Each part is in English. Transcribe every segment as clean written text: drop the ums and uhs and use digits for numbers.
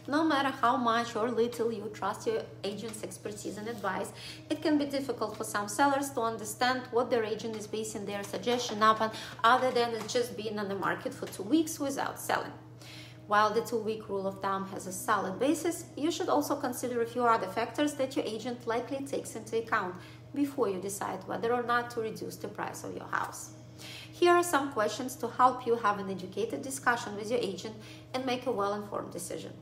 No matter how much or little you trust your agent's expertise and advice, it can be difficult for some sellers to understand what their agent is basing their suggestion upon, other than it just being on the market for 2 weeks without selling. While the 2-week rule of thumb has a solid basis, you should also consider a few other factors that your agent likely takes into account before you decide whether or not to reduce the price of your house. Here are some questions to help you have an educated discussion with your agent and make a well-informed decision.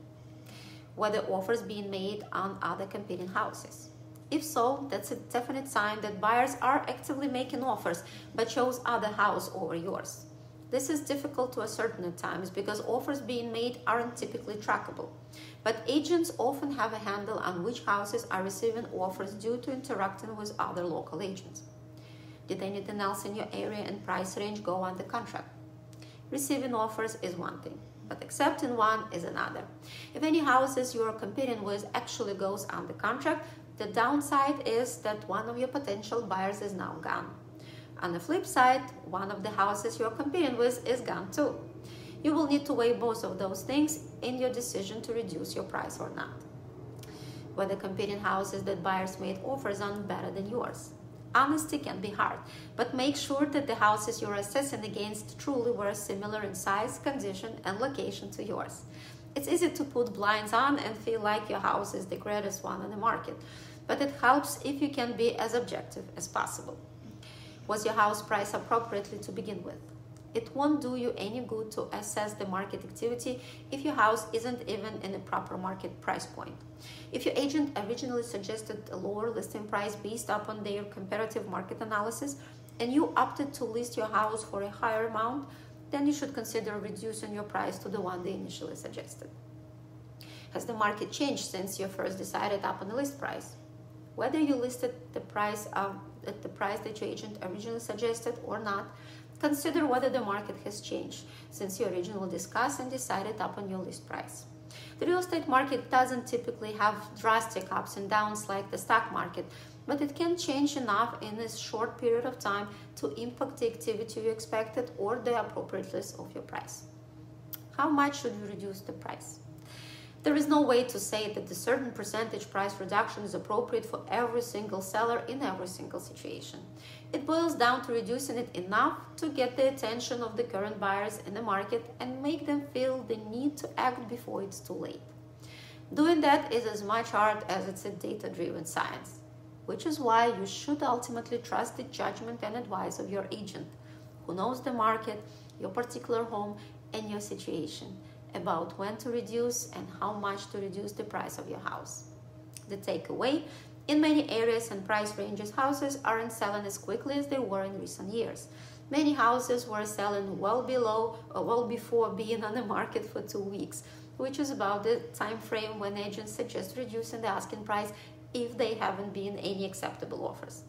Whether offers being made on other competing houses. If so, that's a definite sign that buyers are actively making offers but chose other house over yours. This is difficult to ascertain at times because offers being made aren't typically trackable. But agents often have a handle on which houses are receiving offers due to interacting with other local agents. Did anything else in your area and price range go under contract? Receiving offers is one thing, but accepting one is another. If any houses you are competing with actually goes under contract, the downside is that one of your potential buyers is now gone. On the flip side, one of the houses you are competing with is gone too. You will need to weigh both of those things in your decision to reduce your price or not. Whether competing houses that buyers made offers on better than yours. Honesty can be hard, but make sure that the houses you're assessing against truly were similar in size, condition, and location to yours. It's easy to put blinds on and feel like your house is the greatest one on the market, but it helps if you can be as objective as possible. Was your house priced appropriately to begin with? It won't do you any good to assess the market activity if your house isn't even in a proper market price point. If your agent originally suggested a lower listing price based upon their comparative market analysis and you opted to list your house for a higher amount, then you should consider reducing your price to the one they initially suggested. Has the market changed since you first decided upon the list price? Whether you listed the price at the price that your agent originally suggested or not, consider whether the market has changed since you originally discussed and decided upon your list price. The real estate market doesn't typically have drastic ups and downs like the stock market, but it can change enough in a short period of time to impact the activity you expected or the appropriateness of your price. How much should you reduce the price? There is no way to say that a certain percentage price reduction is appropriate for every single seller in every single situation. It boils down to reducing it enough to get the attention of the current buyers in the market and make them feel the need to act before it's too late. Doing that is as much art as it's a data-driven science, which is why you should ultimately trust the judgment and advice of your agent, who knows the market, your particular home, and your situation, about when to reduce and how much to reduce the price of your house. The takeaway: in many areas and price ranges, houses aren't selling as quickly as they were in recent years. Many houses were selling well before being on the market for 2 weeks, which is about the time frame when agents suggest reducing the asking price if they haven't been any acceptable offers.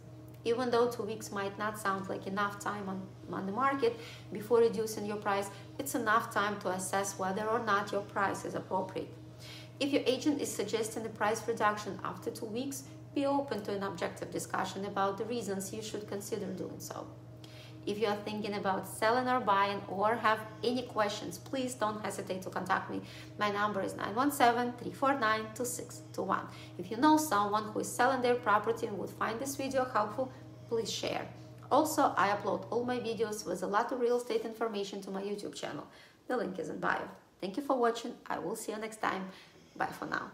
Even though 2 weeks might not sound like enough time on the market before reducing your price, it's enough time to assess whether or not your price is appropriate. If your agent is suggesting a price reduction after 2 weeks, be open to an objective discussion about the reasons you should consider doing so. If you are thinking about selling or buying or have any questions, please don't hesitate to contact me. My number is 917-349-2621. If you know someone who is selling their property and would find this video helpful, please share. Also, I upload all my videos with a lot of real estate information to my YouTube channel. The link is in bio. Thank you for watching. I will see you next time. Bye for now.